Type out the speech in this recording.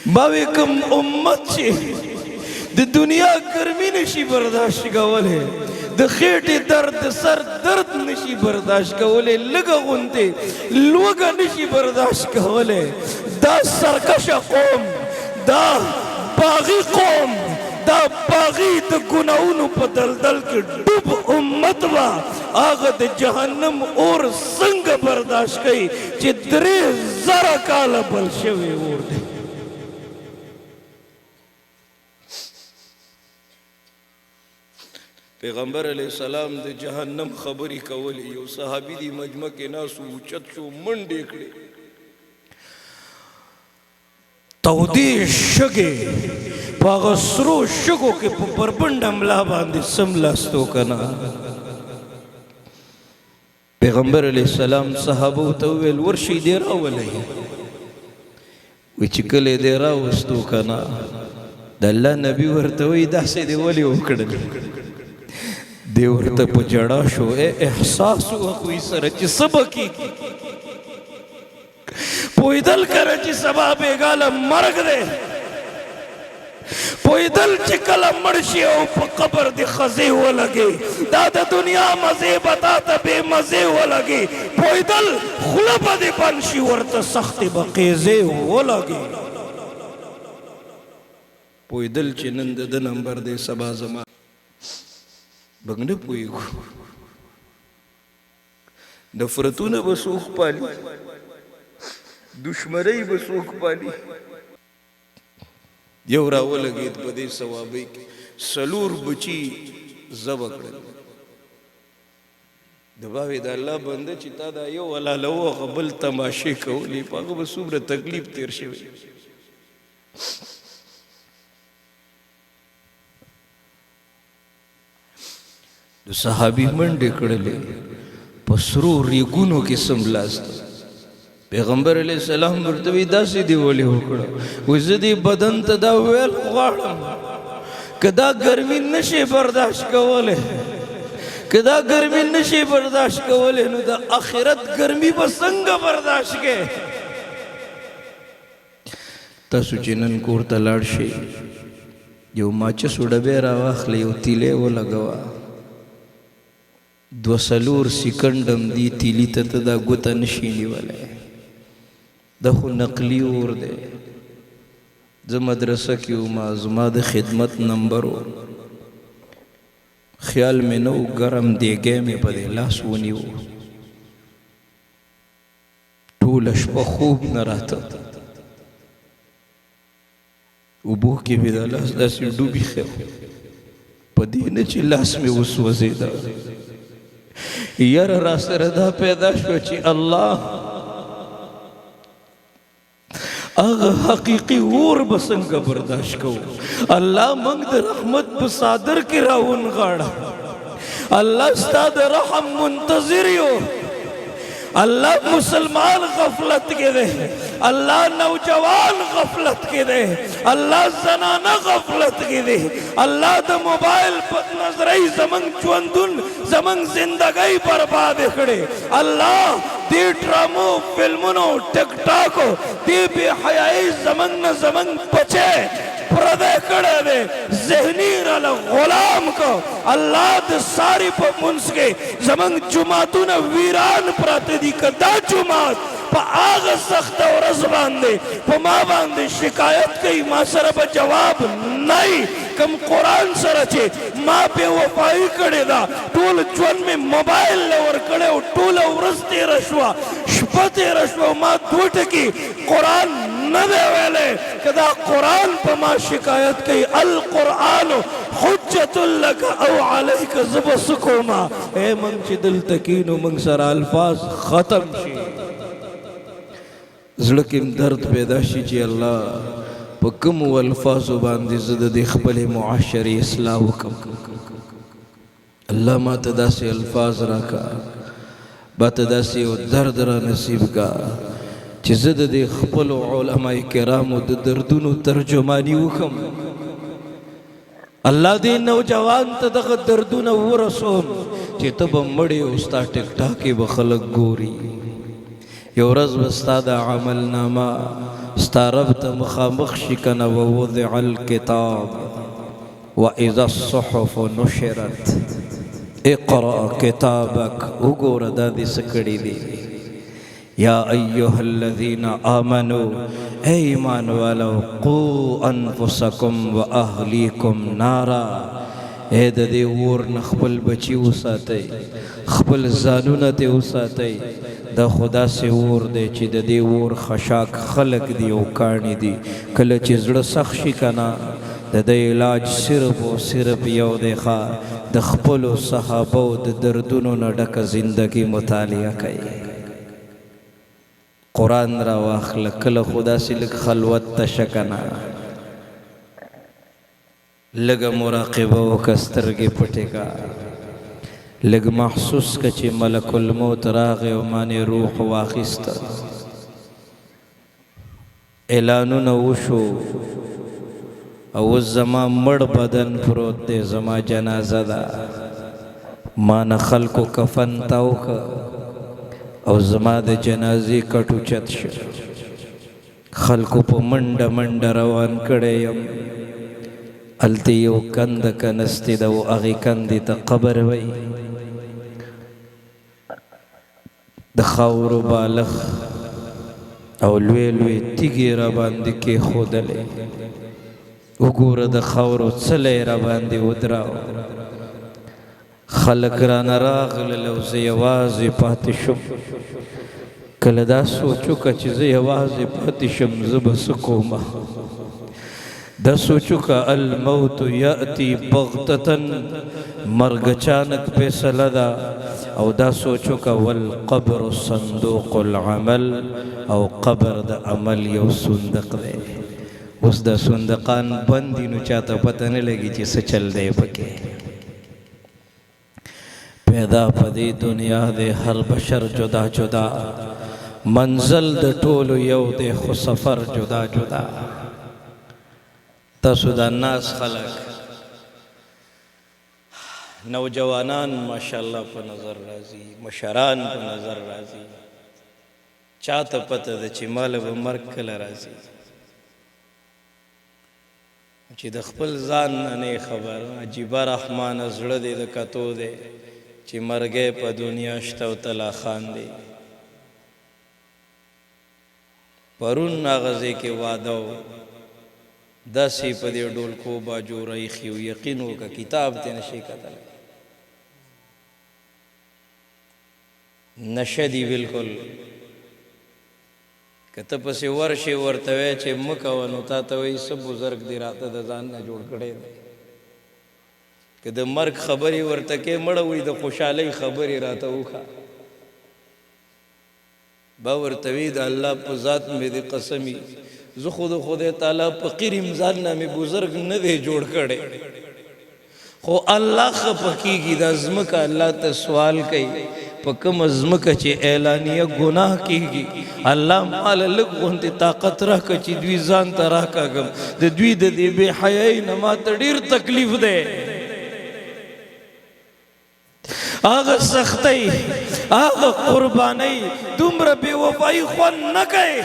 باوی کم امت چی د دنیا گرمی نشی برداشت کولے د خیٹی درد سر درد نشی برداشت کولے لگا غنتے لوگا نشی برداشت کولے دا سرکش قوم دا باغی قوم دا باغی دا گناہونو پا دلدل کے ڈوب امت با آغا دا جہنم اور سنگ برداشت کئی چی درے زارا کالا بل شوے اور دے پیغمبر علیہ السلام دے جہنم خبری کولی یو صحابی دی مجمع کے ناسو چت شو من دیکھلے تودی شگے پاغسرو شگو کے پربند املا باندے سملاستو کنا پیغمبر علیہ السلام صحابو توویل ورشی دے راولی وی چکلے دے راوستو کنا دا اللہ نبی ورطوی دا سے دے ولی اکڑل دے ورطا پا جڑا شو اے احساس ہوا کوئی سر چی سبا کی پوئی دل کر چی سبا بیگالا مرگ دے پوئی دل چی کلا مرشی او پا قبر دی خزے ہوا لگے دادا دنیا مزے بتا تا بے مزے ہوا لگے پوئی دل خلپ دی پنشی ورطا سخت بقیزے ہوا لگے پوئی دل چی نند دا نمبر دے سبا زمان بگنے پوئی گو نفرتون بسوخ پالی دشمنی بسوخ پالی یو راو لگید پدے ثوابی سلور بچی زبکڑن دباوی دا اللہ بندے چیتا دا یو والا لو غبل تماشے کولی پاک بسوبر تکلیف تیر شوی دو صحابی منڈے کڑلے پسرو ریگونو کی سملاست پیغمبر علیہ السلام مرتبی دا سی دیوالی ہو کڑا وزدی بدن تدا ویل غاڑم کدا گرمی نشے برداشت کولے کدا گرمی نشے برداشت کولے نو دا آخرت گرمی بسنگ برداشت کے تاسو چنن کورتا لڑشے جو ماچا سوڑا بیرا واخلے یو تیلے وہ لگوا دو سلور سیکنڈم دی تیلی تا دا گوتا نشینی والے دا خو نقلی اور دے زم مدرسہ کیو ما زما دا خدمت نمبرو خیال میں نو گرم دے گئے میں پدے لاس ونیو ٹولش پا خوب نراتا ابو کی بھی دا لاس دا سی ڈوبی خیو پدی نچی لاس میں اس وزیدہ یار راست ردا پیدا شو چی اللہ آغا حقیقی اور بسنگ برداشت کو اللہ منگ در رحمت بسادر کی راون غاڑا اللہ استاد رحم منتظریو اللہ مسلمان غفلت کے دے اللہ نوجوان غفلت کے دے اللہ زنانہ غفلت کے دے اللہ دا موبائل پر نظری زمن چوندن زمن زندگی برباد کھڑے اللہ دی ڈرامو فلمونو ٹک ٹاکو دی بے حیائی زمن بچے پردے کڑے دے ذہنی رل غلام کو اللہ دے ساری پا منسکے زمن جماعتون ویران پراتے دی کدا جماعت پا آغا سخت و رز باندے پا ما باندے شکایت کئی ما سر با جواب نہیں کم قرآن سر چھے ما پہ وفائی کڑے دا ٹول جون میں موبائل لور کڑے و ٹول ورستے رشوا شپتے رشوا ما دوٹ کی قرآن ندے ویلے کدا قرآن پا ما شکایت کئی القرآن حجت لکا او علیک زب سکوما اے منگ چی دل تکینو منگ سر الفاظ ختم شی زڑکیم درد پیدا شی چی اللہ پا کم و الفاظو باندی زدد اخبر معاشر اصلاح کم اللہ ما تدا سے الفاظ رکھا با تدا سے درد را نصیب کا چی زدد اخبر علماء کرام و دردون و ترجمانی وکم اللہ دی نوجوان تدغ دردون ورسوم چی تب مڑی استا ٹک ٹاکی بخلق گوری یو ورځ به ستا د عمل نامه ستا رب ته مخامخ شي که نه ووضع الکتاب واذا الصحف نشرت اقرأ کتابک وګوره دا دې څه کړي دي یا ایها الذین آمنوا اے ایمان والو قو انفسکم و اهلیکم نارا اے د دې اور نه خپل بچي وساتئ خپل ځانونه ترې وساتئ دا خدا سي اور دی چې د دې اور خشاک خلق دي او کاڼي دي کله چې زړه سخت شي که نه د دې علاج صرف او صرف یو دی ښه د خپلو صحابو د دردونو نه ډکه زندګي مطالعه کوي قرآن را واخله کله خو داسې لږ خلوت ته شه که نه لږه مراقبه وکړه سترګې پټې کړه لږ محسوس که چې ملک الموت راغی او مانې روح واخیسته اعلانونه وشو او اوس زما مړ بدن پروت دی زما جنازه ده ما نه خلکو کفن تاو که او زما د جنازې کټو چت شه خلکو په منډه منډه روان کړی یم هلته یو کنده کنستې ده او هغې کندې ته قبر وی د خاورو بالغ او لوی لوی تیږې راباندې کېښودلې وګوره د خاورو څلی راباندې ودراو خلق رانه راغلل او زه یوازې پاتې شم کله دا سوچ وکړه چې زه یوازې پاتې شم زه به څه کومه دا سوچ وکړه الموت یأتي بغتة مرګ اچانک فیصله ده او دا سوچ وکړه والقبر صندوق العمل او قبر د عمل یو صندوق دی اوس دا صندوقان بند دي نو چاته پته نه لګي چې څه چل دی پکې پیدا پدی دنیا دے ہر بشر جدا جدا منزل د ټولو یو دے خو سفر جدا جدا تاسو د ناس خلق نوجوانان ماشاءالله په نظر راځي مشران په نظر راځي چاته پته ده چې مال به مرګ کله راځي چې د خپل ځان نه خبر عجیبه رحمانه زړه دی د کتو دی چې مرګې په دنیا شته او تلا خان دی پرون هغه ځای کې واده و داسې په دې ډولکو باجو رایښي و یقین وکړه کتاب ته نشي کتلی نشه دي بلکل که ته پسې ورشې ورته وایې چې مه کوه نو تا ته وایي څه بزرګ دي راته د ځان نه جوړ کړی دی که د مرګ خبرې ورته کې مړه وي د خوشحالۍ خبرې راته وکړه با ورته وي د الله په ذات مې د قسمي زه خو د خدای تعالی په قریم ځان نه مې بزرګ نه دی جوړ کړی خو الله خفه کېږي دا ځمکه الله ته سوال کوي په کومه ځمکه چې اعلانیه ګناه کېږي الله ماله لږ غوندې طاقت راکړه چې دوی ځان ته راکاږم د دوی د دې بې حیایي نه ماته ډېر تکلیف دی آغا سختی آغا قربانی دومره بے وفائی خوان نہ کئے